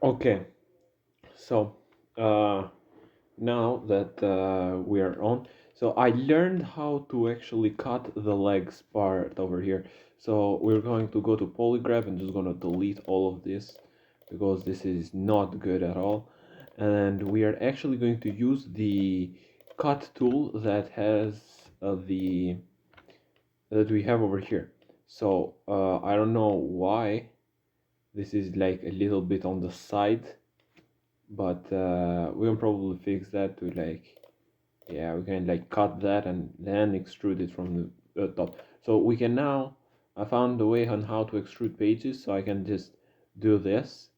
Okay, so uh, now that we are on, so I learned how to actually cut the legs part over here. So we're going to go to polygraph and just gonna delete all of this because this is not good at all. And we are actually going to use the cut tool that has the that we have over here. So I don't know why this is like a little bit on the side, but we'll probably fix that to like, yeah, we can like cut that and then extrude it from the top. So we can now, I found a way on how to extrude pages, so I can just do this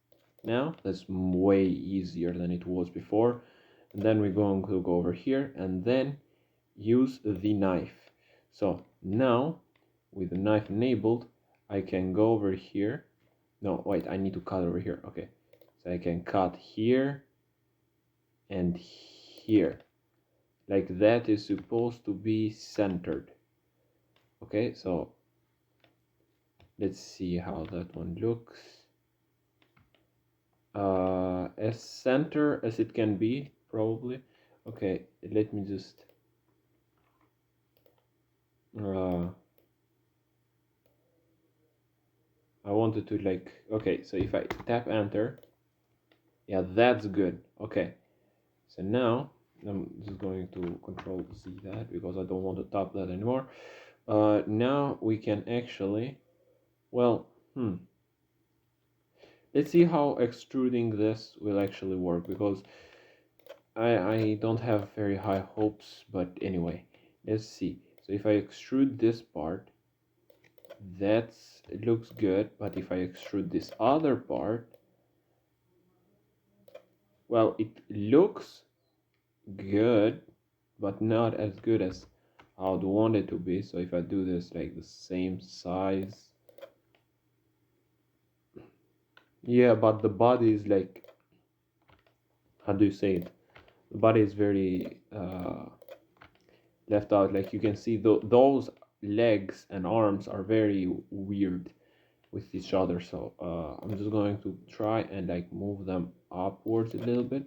now. That's way easier than it was before. And then we're going to go over here and then use the knife. So now with the knife enabled, I can go over here. No, wait, I need to cut over here. Okay, so I can cut here and here. Like that is supposed to be centered. Okay, so let's see how that one looks. As center as it can be, probably. Okay, let me just uh, I wanted to like, okay, so if I tap enter, yeah, that's good. Okay, so now I'm just going to control Z that because I don't want to tap that anymore. Now we can actually, well, let's see how extruding this will actually work because I don't have very high hopes, but anyway, let's see. So if I extrude this part, that's it looks good, but if I extrude this other part, well, it looks good, but not as good as I would want it to be. So if I do this like the same size, yeah, but the body is like, how do you say it? The body is very left out. Like you can see those legs and arms are very weird with each other. So I'm just going to try and like move them upwards a little bit.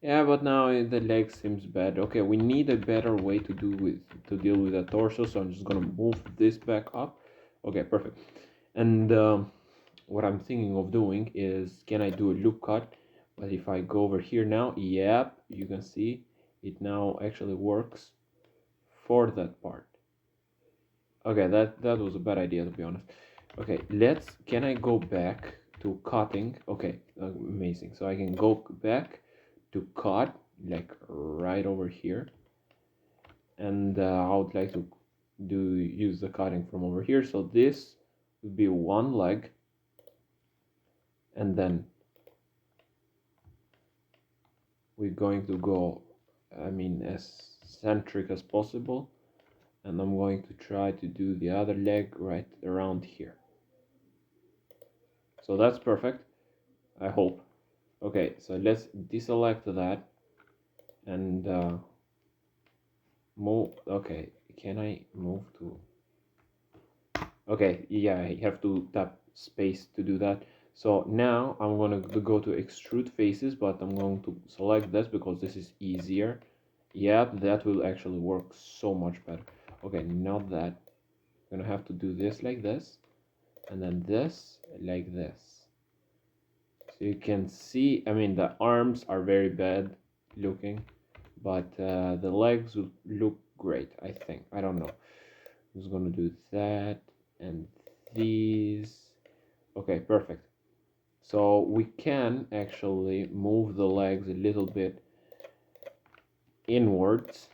Yeah, but now the leg seems bad. Okay, we need a better way to deal with the torso. So I'm just gonna move this back up. Okay, perfect. And what I'm thinking of doing is, can I do a loop cut? But if I go over here now, yep, you can see it now actually works for that part. Okay, that was a bad idea to be honest. Okay, can I go back to cutting? Okay, amazing. So I can go back to cut, like right over here. And I would like to use the cutting from over here. So this would be one leg, and then we're going to go, I mean, as centric as possible. And I'm going to try to do the other leg right around here. So that's perfect, I hope. Okay, so let's deselect that and move. Okay, can I move to? Okay, yeah, I have to tap space to do that. So now I'm going to go to extrude faces, but I'm going to select this because this is easier. Yeah, that will actually work so much better. Okay, now that I'm gonna have to do this like this, and then this like this. So you can see, I mean, the arms are very bad looking, but the legs will look great, I think. I don't know. I'm just gonna do that and these. Okay, perfect. So we can actually move the legs a little bit inwards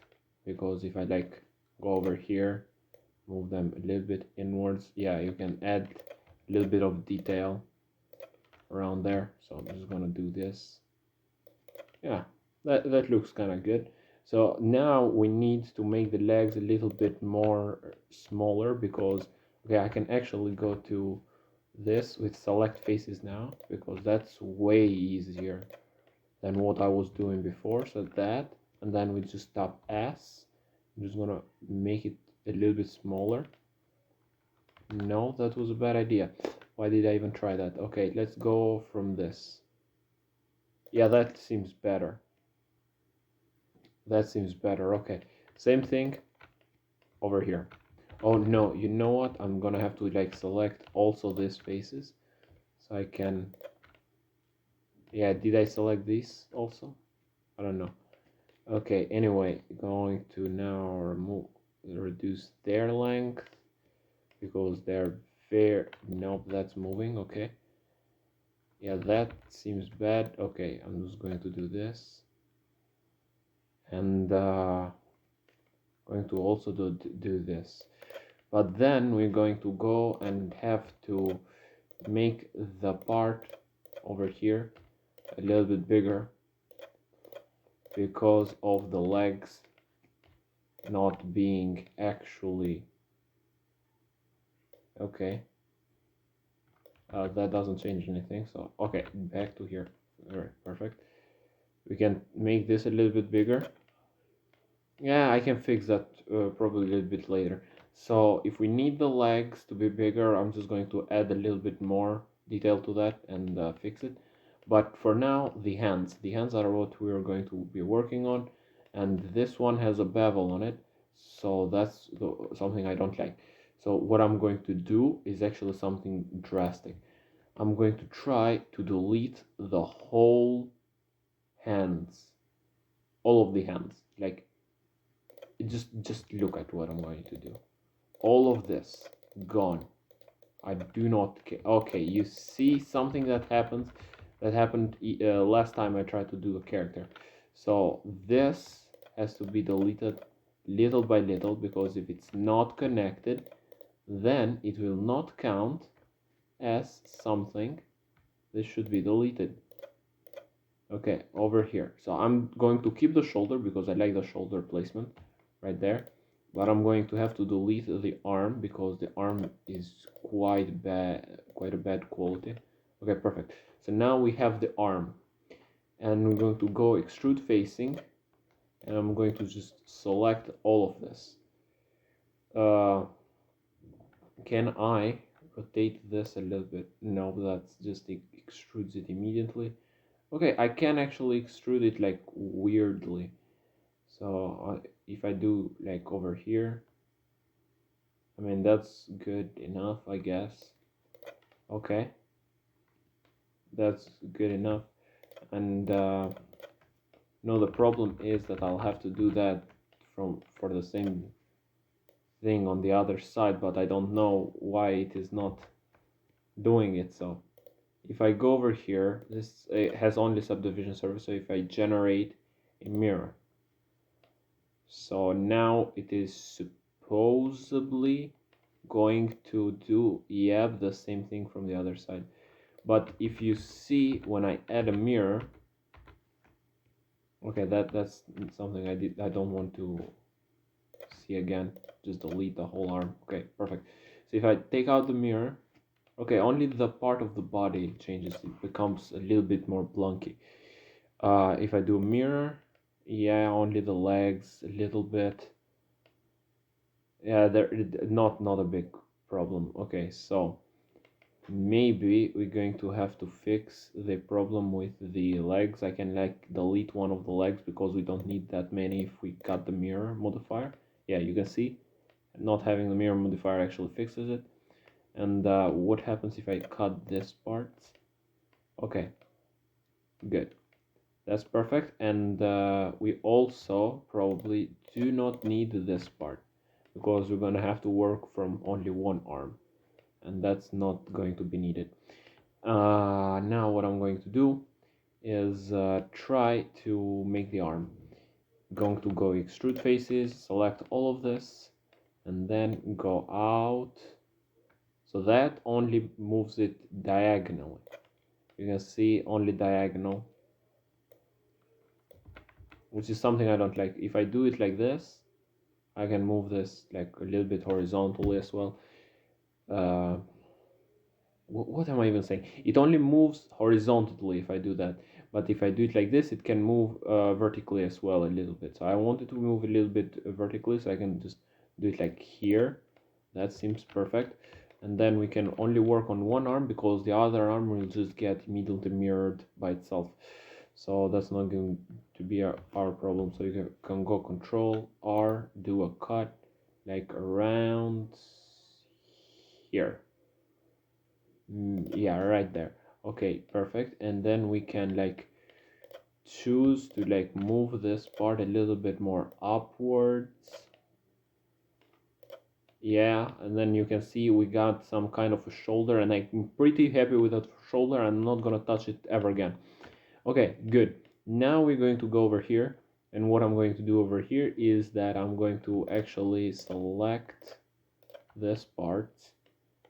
because if I like go over here, move them a little bit inwards, yeah, you can add a little bit of detail around there. So I'm just gonna do this. Yeah, that looks kind of good. So now we need to make the legs a little bit more smaller because, okay, I can actually go to this with select faces now because that's way easier than what I was doing before. So that, and then we just tap S. I'm just gonna make it a little bit smaller. No, that was a bad idea. Why did I even try that? Okay, let's go from this. Yeah, that seems better. That seems better. Okay. Same thing over here. Oh no, you know what? I'm gonna have to like select also these faces so I can. Yeah, did I select these also? I don't know. Okay, anyway, going to now reduce their length because they're very. Nope, that's moving. Okay. Yeah, that seems bad. Okay, I'm just going to do this and going to also do this. But then we're going to go and have to make the part over here a little bit bigger because of the legs not being actually okay. That doesn't change anything, so okay, back to here. All right, perfect. We can make this a little bit bigger. Yeah, I can fix that probably a little bit later. So if we need the legs to be bigger, I'm just going to add a little bit more detail to that and fix it. But for now, the hands. The hands are what we are going to be working on. And this one has a bevel on it. So that's something I don't like. So what I'm going to do is actually something drastic. I'm going to try to delete the whole hands. All of the hands. Like just look at what I'm going to do. All of this gone. I do not care. Okay, you see something that happened last time I tried to do a character. So this has to be deleted little by little because if it's not connected, then it will not count as something. This should be deleted. Okay, over here. So I'm going to keep the shoulder because I like the shoulder placement right there. But I'm going to have to delete the arm because the arm is quite a bad quality. Okay, perfect. So now we have the arm. And we're going to go extrude facing. And I'm going to just select all of this. Uh, can I rotate this a little bit? No, that's just extrudes it immediately. Okay, I can actually extrude it like weirdly. So if I do like over here, I mean that's good enough, I guess. Okay, that's good enough. And no, the problem is that I'll have to do that for the same thing on the other side, but I don't know why it is not doing it. So if I go over here, this has only subdivision surface. So if I generate a mirror, so now it is supposedly going to do, yeah, the same thing from the other side. But if you see when I add a mirror, okay, that's something I don't want to see again. Just delete the whole arm. Okay, perfect. So if I take out the mirror, okay, only the part of the body changes. It becomes a little bit more blunky. If I do mirror, yeah, only the legs a little bit. Yeah, there not a big problem. Okay, so maybe we're going to have to fix the problem with the legs. I can like delete one of the legs because we don't need that many if we cut the mirror modifier. Yeah, you can see not having the mirror modifier actually fixes it. And what happens if I cut this part? Okay, good. That's perfect. And we also probably do not need this part because we're gonna have to work from only one arm, and that's not going to be needed. Now what I'm going to do is try to make the arm. Going to go extrude faces, select all of this, and then go out. So that only moves it diagonally. You can see only diagonal, which is something I don't like. If I do it like this, I can move this like a little bit horizontally as well. Uh, what am I even saying? It only moves horizontally if I do that. But if I do it like this, it can move vertically as well a little bit. So I wanted to move a little bit vertically, so I can just do it like here. That seems perfect. And then we can only work on one arm because the other arm will just get immediately mirrored by itself. So that's not going to be our problem. So you can go Control R, do a cut like around here. Yeah, right there. Okay, perfect. And then we can like choose to like move this part a little bit more upwards. Yeah, and then you can see we got some kind of a shoulder, and I'm pretty happy with that shoulder. I'm not gonna touch it ever again. Okay, good. Now we're going to go over here, and what I'm going to do over here is that I'm going to actually select this part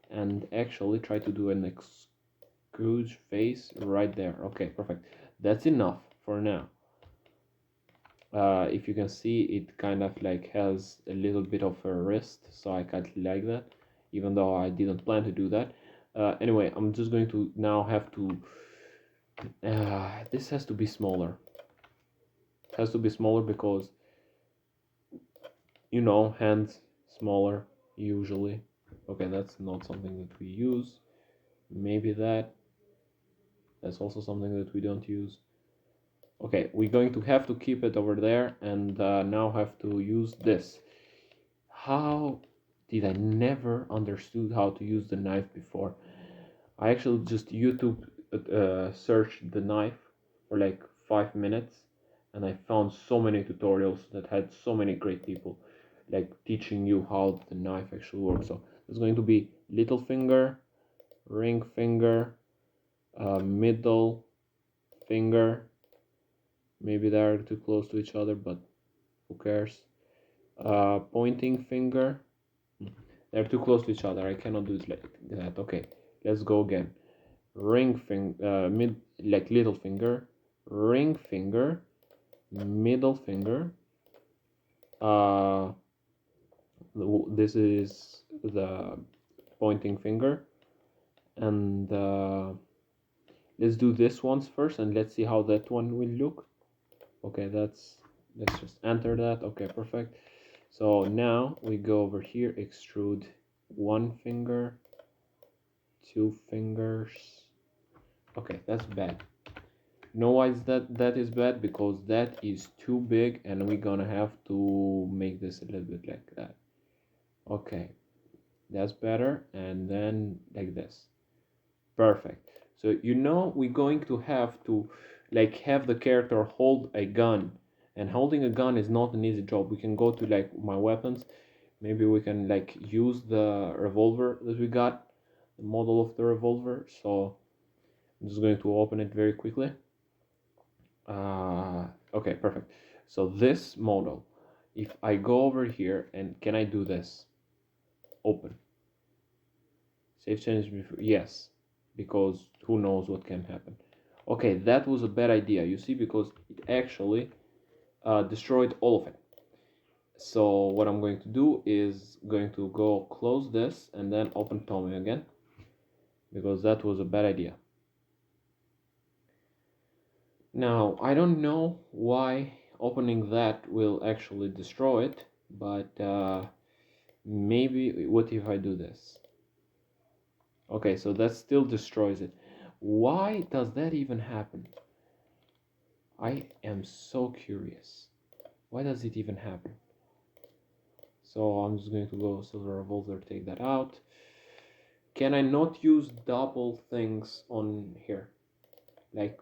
and actually try to do an extrude face right there. Okay, perfect. That's enough for now. If you can see, it kind of like has a little bit of a wrist, so I can't like that, even though I didn't plan to do that. Anyway, I'm just going to now have to this has to be smaller. It has to be smaller because you know, hands smaller usually. Okay, that's not something that we use. Maybe that's also something that we don't use. Okay, we're going to have to keep it over there, and now have to use this. How did I never understood how to use the knife before? I actually just YouTube searched the knife for like 5 minutes, and I found so many tutorials that had so many great people like teaching you how the knife actually works. So there's going to be little finger, ring finger, middle finger. Maybe they're too close to each other, but who cares? Pointing finger. They're too close to each other. I cannot do it like that. Okay, let's go again. Ring finger, like little finger, ring finger, middle finger. Uh, this is the pointing finger, and let's do this once first, and let's see how that one will look. Okay, let's just enter that. Okay, perfect. So now we go over here, extrude one finger, two fingers. Okay, that's bad. Know why is that is bad? Because that is too big, and we're gonna have to make this a little bit like that. Okay, that's better. And then like this. Perfect. So you know we're going to have to like have the character hold a gun, and holding a gun is not an easy job. We can go to like my weapons. Maybe we can like use the revolver that we got, the model of the revolver. So I'm just going to open it very quickly. Okay, perfect. So this model, if I go over here, and can I do this? Open. Save change before, yes, because who knows what can happen. Okay, that was a bad idea, you see, because it actually destroyed all of it. So what I'm going to do is going to go close this and then open Tommy again, because that was a bad idea. Now, I don't know why opening that will actually destroy it, but maybe, what if I do this? Okay, so that still destroys it. Why does that even happen? I am so curious. Why does it even happen? So I'm just going to go silver revolver, take that out. Can I not use double things on here? Like,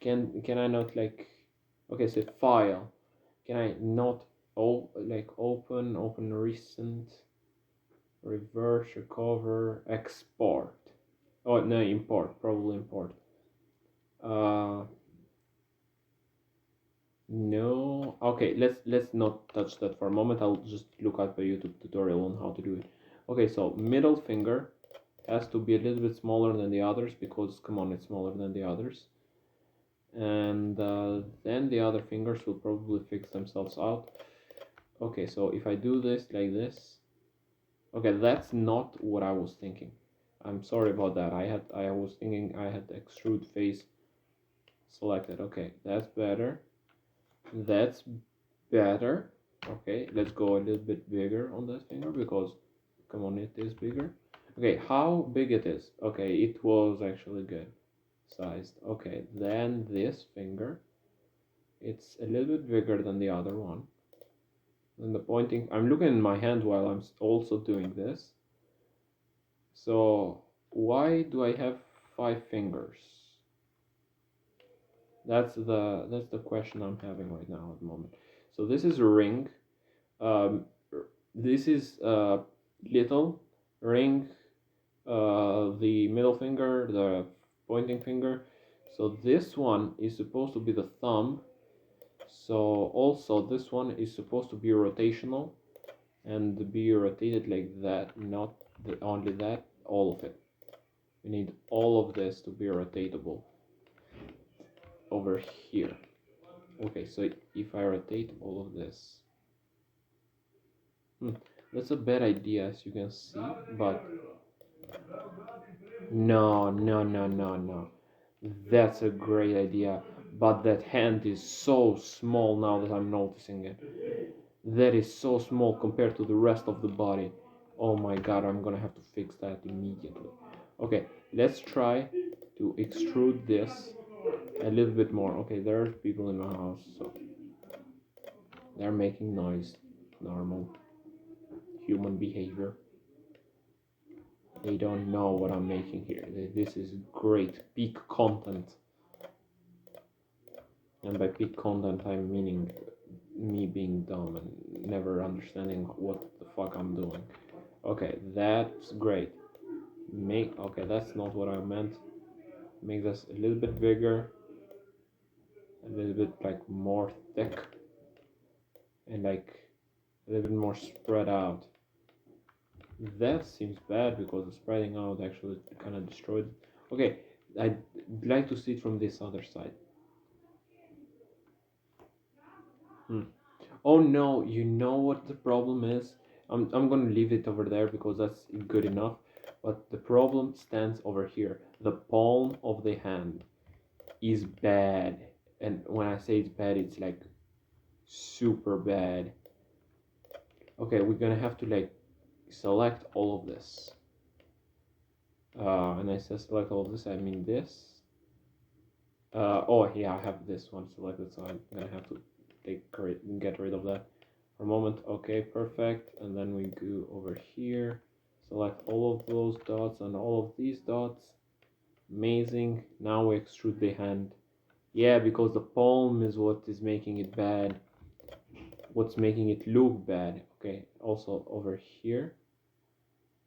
can I not like, okay, so file. Can I not like open recent, reverse, recover, export? Oh no, import, probably import. Uh, no. Okay, let's not touch that for a moment. I'll just look up a YouTube tutorial on how to do it. Okay, so middle finger has to be a little bit smaller than the others because come on, it's smaller than the others. And then the other fingers will probably fix themselves out. Okay, so if I do this like this, okay, that's not what I was thinking. I'm sorry about that. I was thinking I had the extrude face selected. Okay, that's better. That's better. Okay, let's go a little bit bigger on this finger because come on, it is bigger. Okay, how big it is? Okay, it was actually good. sized. Okay, then this finger, it's a little bit bigger than the other one. And the pointing, I'm looking in my hand while I'm also doing this. So why do I have 5 fingers? That's the question I'm having right now at the moment. So this is a ring. Um, this is little ring. The middle finger, the pointing finger. So this one is supposed to be the thumb. So also this one is supposed to be rotational and be rotated like that, not only that, all of it. We need all of this to be rotatable over here. Okay, so if I rotate all of this, that's a bad idea as you can see, but no, no, no, no, no. That's a great idea, but that hand is so small now that I'm noticing it. That is so small compared to the rest of the body. Oh my god, I'm gonna have to fix that immediately. Okay, let's try to extrude this a little bit more. Okay, there are people in my house, so they're making noise. Normal human behavior. They don't know what I'm making here. This is great peak content. And by peak content, I'm meaning me being dumb and never understanding what the fuck I'm doing. Okay, that's great. Okay, that's not what I meant. Make this a little bit bigger, a little bit like more thick, and like a little bit more spread out. That seems bad because the spreading out actually kind of destroyed it. Okay, I'd like to see it from this other side. Oh no, you know what the problem is? I'm gonna leave it over there because that's good enough. But the problem stands over here. The palm of the hand is bad. And when I say it's bad, it's like super bad. Okay, we're gonna have to like select all of this. And I say select all of this, I mean this. Oh yeah, I have this one selected, so I'm gonna have to get rid of that for a moment. Okay, perfect. And then we go over here, select all of those dots and all of these dots. Amazing. Now we extrude the hand. Yeah, because the palm is what is making it bad. What's making it look bad. Okay, also over here.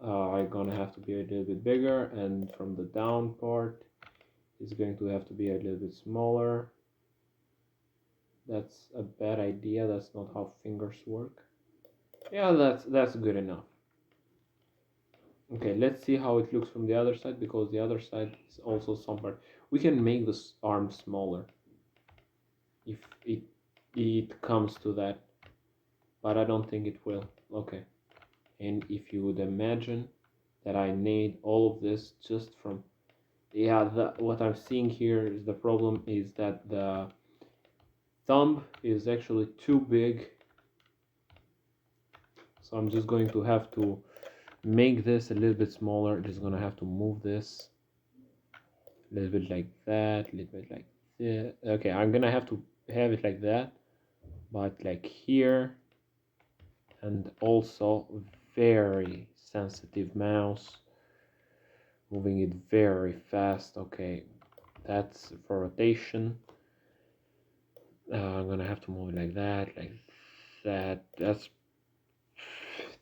I'm gonna have to be a little bit bigger, and from the down part is going to have to be a little bit smaller. That's a bad idea. That's not how fingers work. Yeah, that's good enough. Okay, let's see how it looks from the other side, because the other side is also somewhere. We can make this arm smaller if it comes to that, but I don't think it will. Okay, and if you would imagine that I made all of this just from, yeah, what I'm seeing here is the problem is that the thumb is actually too big, so I'm just going to have to make this a little bit smaller. Just gonna have to move this a little bit like that, a little bit like this. Okay, I'm gonna have to have it like that, but like here, and also very sensitive mouse, moving it very fast. Okay, that's for rotation. I'm gonna have to move it like that, like that.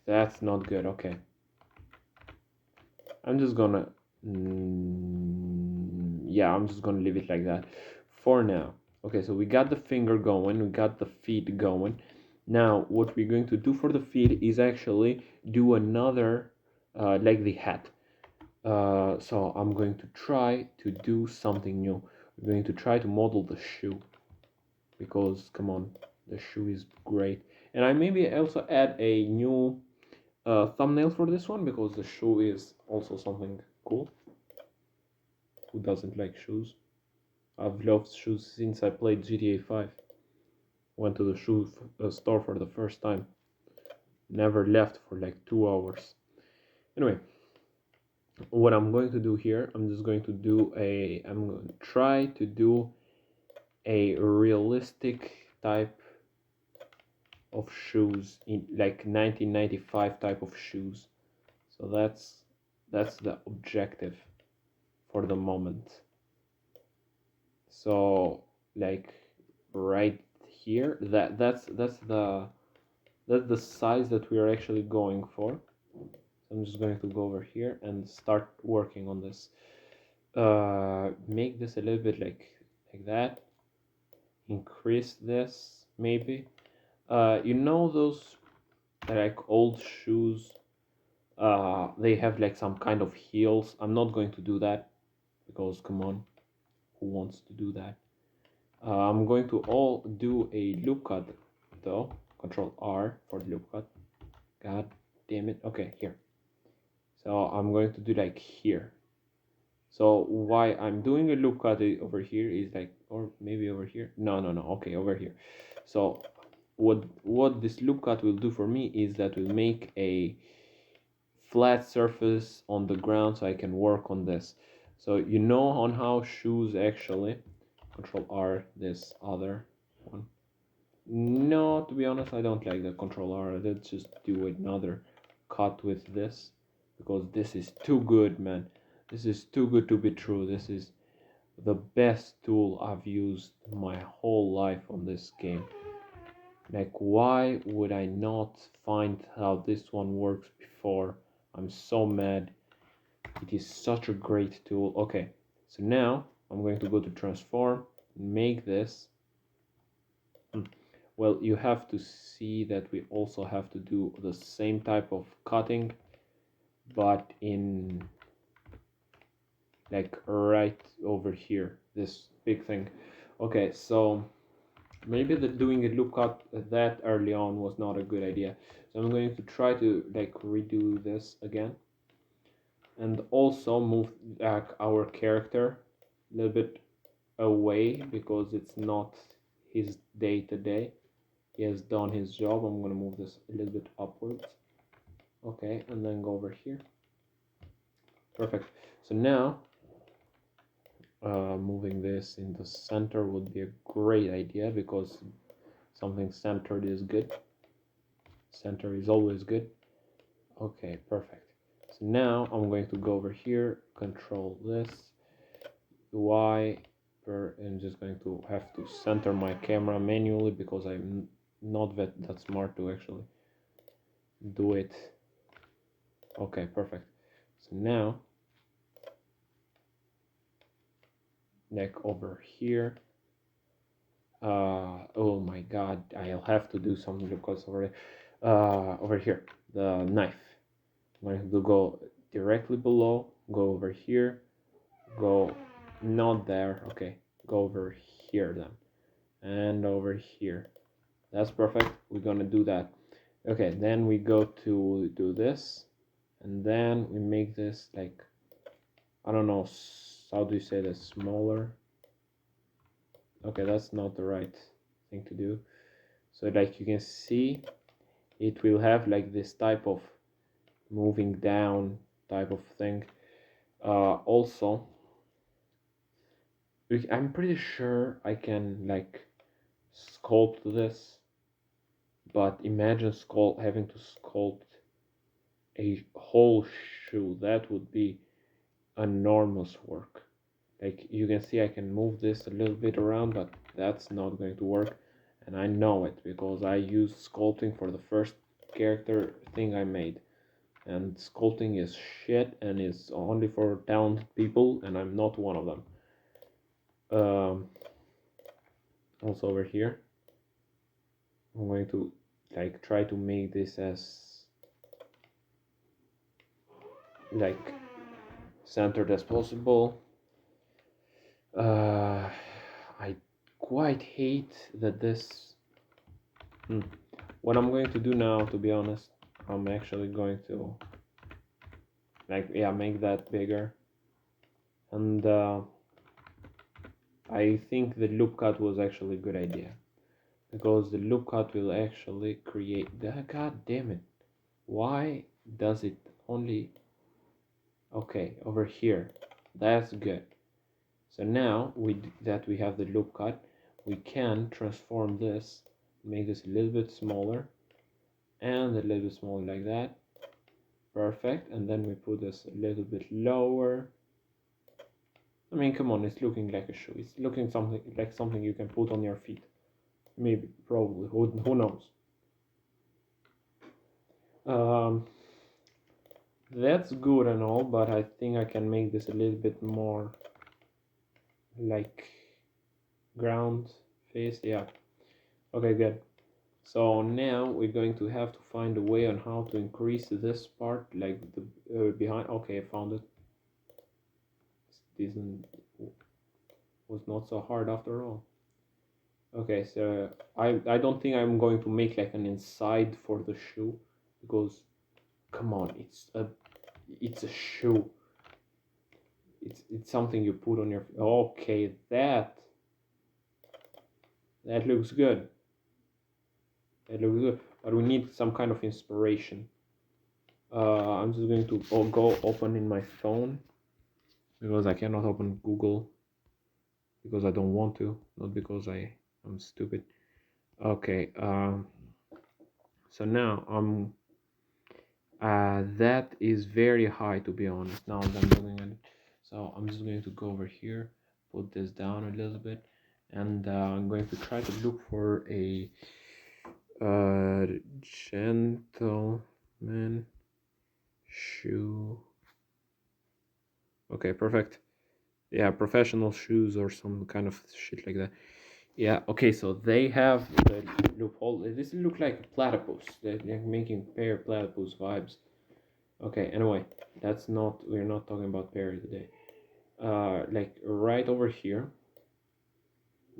That's not good. Okay, I'm just gonna yeah, I'm just gonna leave it like that for now. Okay, so we got the finger going, we got the feet going. Now what we're going to do for the feet is actually do another like the hat. So I'm going to try to do something new. We're going to try to model the shoe, because come on, the shoe is great. And I maybe also add a new thumbnail for this one, because the shoe is also something cool. Who doesn't like shoes? I've loved shoes since I played GTA 5. Went to the shoe store for the first time. Never left for like 2 hours. Anyway, what I'm going to do here, I'm just going to do I'm going to try to do a realistic type of shoes in like 1995 type of shoes. So that's the objective for the moment. So like right here, that's the size that we are actually going for. So I'm just going to go over here and start working on this. Make this a little bit like that. Increase this maybe. You know those like old shoes? They have like some kind of heels. I'm not going to do that because come on, who wants to do that? I'm going to all do a loop cut though. Control R for the loop cut. God damn it. Okay, here. So I'm going to do like here. So why I'm doing a loop cut over here is like, or maybe over here. No, no, no. Okay, over here. So what this loop cut will do for me is that will make a flat surface on the ground so I can work on this. So you know on how shoes actually, Control R this other one. No, to be honest, I don't like the Control R. Let's just do another cut with this because this is too good, man. This is too good to be true. This is the best tool I've used my whole life on this game. Like, why would I not find how this one works before? I'm so mad. It is such a great tool. Okay, so now I'm going to go to transform, make this. Well, you have to see that we also have to do the same type of cutting, but in like right over here, this big thing. Okay, so maybe doing a loop cut that early on was not a good idea. So I'm going to try to like redo this again and also move back our character a little bit away because it's not his day to day. He has done his job. I'm going to move this a little bit upwards. Okay, and then go over here. Perfect. So now moving this in the center would be a great idea because something centered is good. Center is always good. Okay, perfect. So now I'm going to go over here, control this, Y, and just going to have to center my camera manually because I'm not that smart to actually do it. Okay, perfect. So now, like over here, oh my god, I'll have to do something because over here, the knife. I'm going to go directly below, go over here, go not there, okay, go over here then, and over here. That's perfect. We're gonna do that. Okay, then we go to do this, and then we make this like, I don't know, how do you say this, smaller? Okay, that's not the right thing to do. So like you can see, it will have like this type of moving down type of thing. Also, I'm pretty sure I can like sculpt this, but imagine having to sculpt a whole shoe. That would be enormous work. Like you can see I can move this a little bit around, but that's not going to work, and I know it because I used sculpting for the first character thing I made, and sculpting is shit and is only for talented people, and I'm not one of them. Also over here I'm going to like try to make this as like centered as possible. I quite hate that this what I'm going to do now, to be honest, I'm actually going to like make that bigger, and I think the loop cut was actually a good idea because the loop cut will actually create the god damn it, why does it only Okay, over here. That's good. So now that we have the loop cut, we can transform this, make this a little bit smaller, and a little bit smaller like that. Perfect. And then we put this a little bit lower. I mean, come on, it's looking like a shoe. It's looking something like something you can put on your feet. Maybe, probably. Who knows? Um, that's good and all, but I think I can make this a little bit more like ground face. Yeah. Okay, good. So now we're going to have to find a way on how to increase this part, like the behind. Okay, I found it. This was not so hard after all. Okay, so I don't think I'm going to make like an inside for the shoe, because come on, it's a shoe. It's something you put on your. Okay, that looks good. That looks good, but we need some kind of inspiration. I'm just going to go open in my phone, because I cannot open Google, because I don't want to, not because I'm stupid. Okay, so now that is very high, to be honest, now that I'm looking at it. So I'm just going to go over here, put this down a little bit, and I'm going to try to look for a gentleman shoe. Okay, perfect. Yeah, professional shoes or some kind of shit like that. Yeah, okay, so they have the loophole. This look like a platypus. They're making Pear platypus vibes. Okay, anyway, we're not talking about Perry today. Like right over here,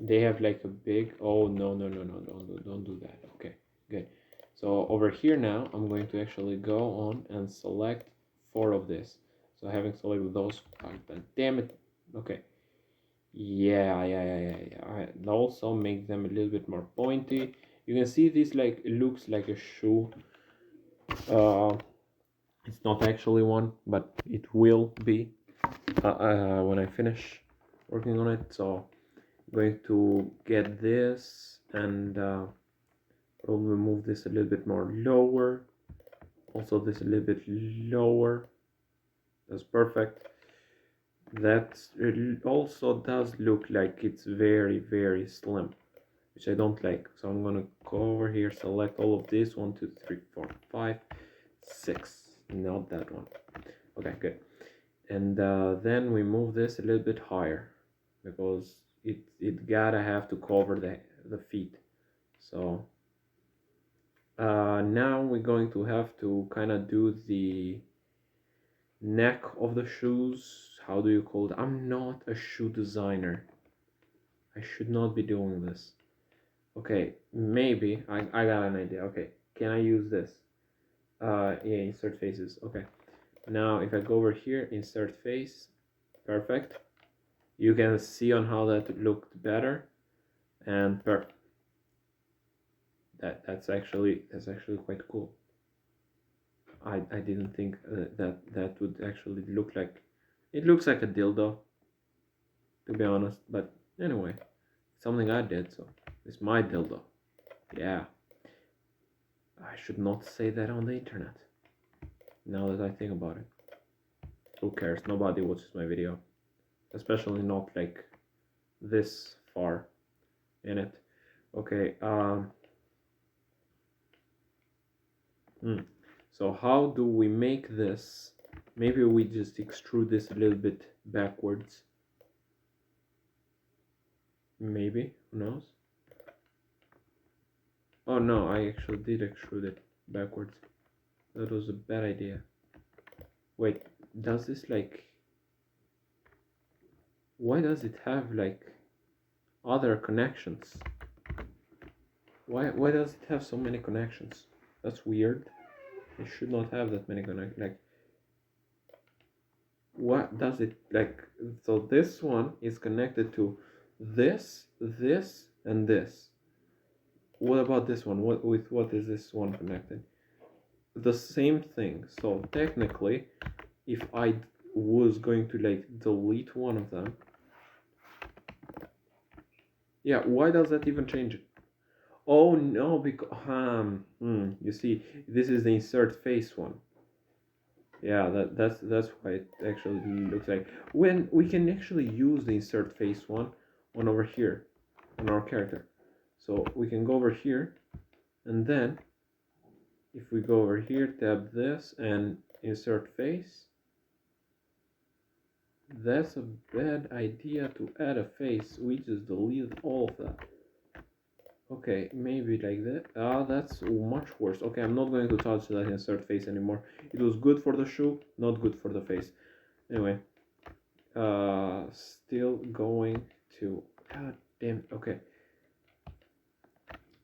they have like a big, oh no, don't do that. Okay, good. So over here now, I'm going to actually go on and select 4 of this. So having selected those, damn it. Okay, yeah. I also make them a little bit more pointy. You can see this, like, it looks like a shoe. It's not actually one, but it will be when I finish working on it. So I'm going to get this and probably move this a little bit more lower. Also this a little bit lower. That's perfect. That also does look like it's very slim, which I don't like. So I'm gonna go over here, select all of this, 1 2 3 4 5 6, not that one. Okay, good. And then we move this a little bit higher, because it gotta have to cover the feet. So now we're going to have to kind of do the neck of the shoes. How do you call it? I'm not a shoe designer. I should not be doing this. Okay, maybe I got an idea. Okay, can I use this? Yeah, insert faces. Okay, now if I go over here, insert face, perfect. You can see on how that looked better, and that's actually quite cool. I didn't think that would actually look like, it looks like a dildo, to be honest, but anyway, something I did, so it's my dildo. Yeah, I should not say that on the internet, now that I think about it. Who cares? Nobody watches my video, especially not like this far in it. Okay, so how do we make this? Maybe we just extrude this a little bit backwards. Maybe, who knows? Oh no, I actually did extrude it backwards. That was a bad idea. Wait, does this like... Why does it have like other connections? Why does it have so many connections? That's weird. It should not have that many connections. Like, what does it like? So this one is connected to this, and this. What about this one? What is this one connected? The same thing. So technically, if I was going to like delete one of them. Yeah, why does that even change it? Oh no, because you see, this is the insert face one. Yeah, that's why it actually looks like when we can actually use the insert face one on over here on our character. So we can go over here, and then if we go over here, tab this and insert face. That's a bad idea to add a face. We just deleted all of that. Okay, maybe like that. Ah, that's much worse. Okay, I'm not going to touch that insert face anymore. It was good for the shoe, not good for the face. Anyway, still going to. God damn. Okay,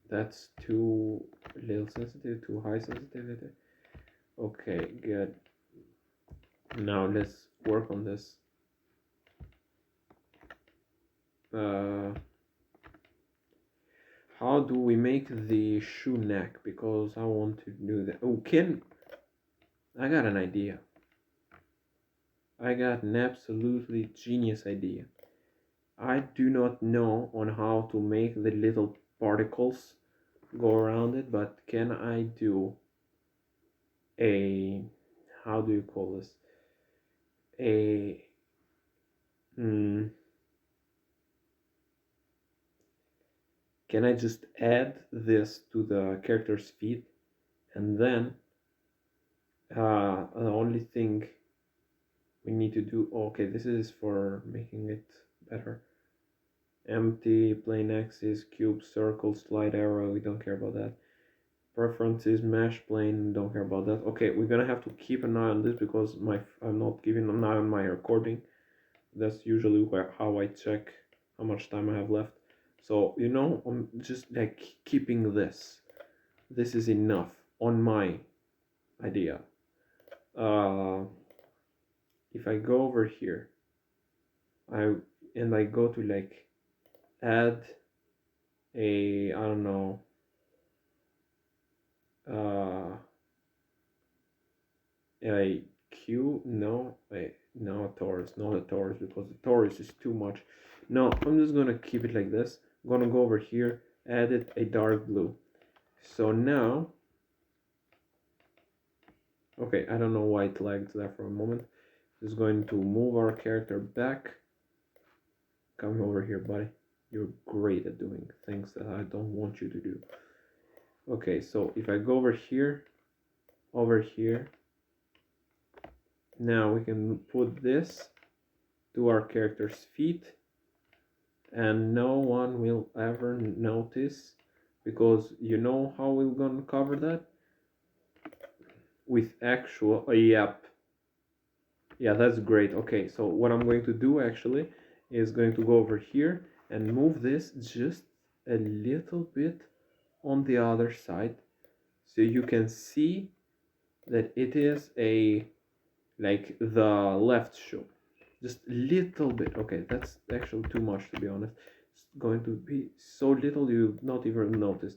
that's too little sensitive, too high sensitivity. Okay, good. Now let's work on this. Uh, how do we make the shoe neck? Because I want to do that. Oh, I got an idea. I got an absolutely genius idea. I do not know on how to make the little particles go around it, but can I do a, how do you call this? A, mm, can I just add this to the character's feet, and then the only thing we need to do, okay, this is for making it better. Empty, plain axis, cube, circle, slide arrow, we don't care about that. Preferences, mesh plane, don't care about that. Okay, we're gonna have to keep an eye on this because I'm not giving an eye on my recording. That's usually how I check how much time I have left. So I'm just like keeping this. This is enough on my idea. Uh, if I go over here, I I go to like add I don't know, uh, a Q, no, wait, no, a Taurus, not a Taurus, because the Taurus is too much. No, I'm just gonna keep it like this. I'm gonna go over here, edit a dark blue. So now, okay, I don't know why it lagged there for a moment. Just going to move our character back. Come over here, buddy. You're great at doing things that I don't want you to do. Okay, so if I go over here, now we can put this to our character's feet, and no one will ever notice, because you know how we're gonna cover that with actual yep, yeah, that's great. Okay, so what I'm going to do actually is going to go over here and move this just a little bit on the other side, so you can see that it is a like the left shoe, just little bit. Okay, that's actually too much, to be honest. It's going to be so little you not even notice.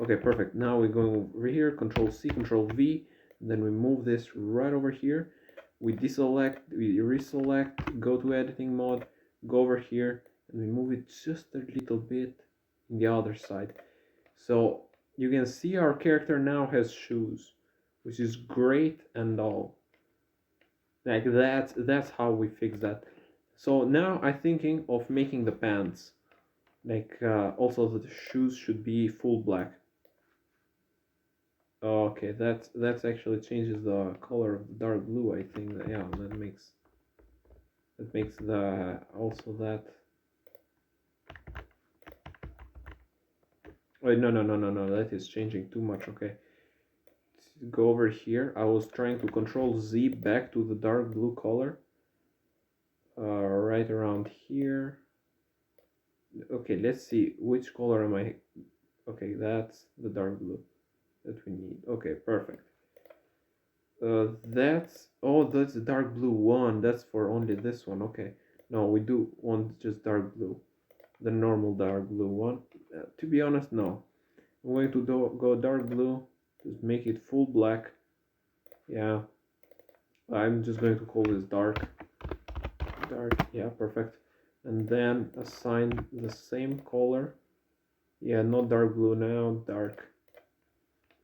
Okay, perfect. Now we're going over here, Control C, Control V, then we move this right over here. We deselect, we reselect, go to editing mode, go over here, and we move it just a little bit in the other side. So you can see our character now has shoes, which is great and all. Like that's how we fix that. So now I'm thinking of making the pants like also the shoes should be full black. Okay, that's actually changes the color of the dark blue. I think that, yeah, that makes the also that. Wait, no, that is changing too much. Okay, go over here. I was trying to control Z back to the dark blue color. Right around here. Okay, let's see which color am I. Okay, that's the dark blue that we need. Okay, perfect. That's the dark blue one. That's for only this one. Okay. No, we do want just dark blue, the normal dark blue one. To be honest, no. I'm going to go dark blue. Just make it full black. Yeah. I'm just going to call this dark. Yeah, perfect. And then assign the same color. Yeah, not dark blue now, dark.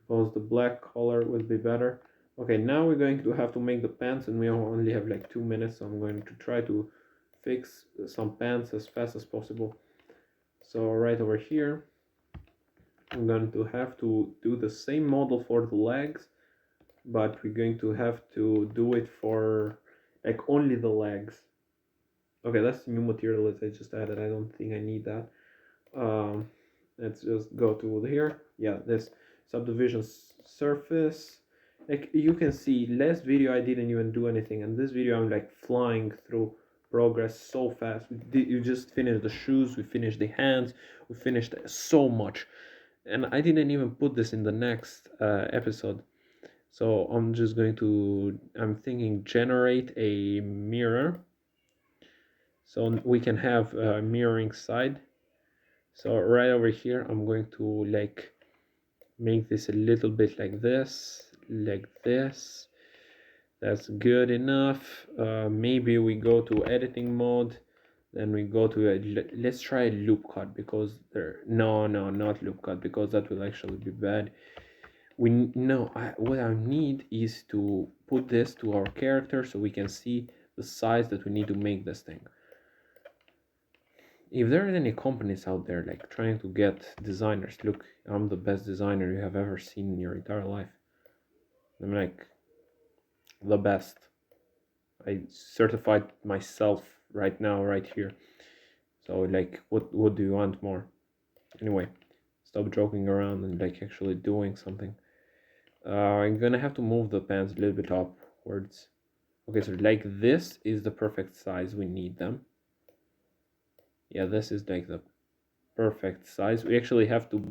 Because the black color would be better. Okay, now we're going to have to make the pants, and we only have like 2 minutes, so I'm going to try to fix some pants as fast as possible. So right over here, I'm going to have to do the same model for the legs, but we're going to have to do it for like only the legs. Okay, that's the new material that I just added. I don't think I need that. Let's just go to here. Yeah, this subdivision surface. Like you can see, last video I didn't even do anything, and this video I'm like flying through progress so fast. You just finished the shoes, we finished the hands, we finished so much, and I didn't even put this in the next episode. So I'm thinking generate a mirror, so we can have a mirroring side. So right over here, I'm going to like make this a little bit like this. That's good enough. Maybe we go to editing mode, then we go to let's try a loop cut, because no, not loop cut, because that will actually be bad. What I need is to put this to our character so we can see the size that we need to make this thing. If there are any companies out there like trying to get designers, look, I'm the best designer you have ever seen in your entire life. I'm like the best. I certified myself right now, right here. So like, what do you want more? Anyway, stop joking around and like actually doing something. I'm gonna have to move the pants a little bit upwards. Okay, so like this is the perfect size we need them. Yeah, this is like the perfect size. We actually have to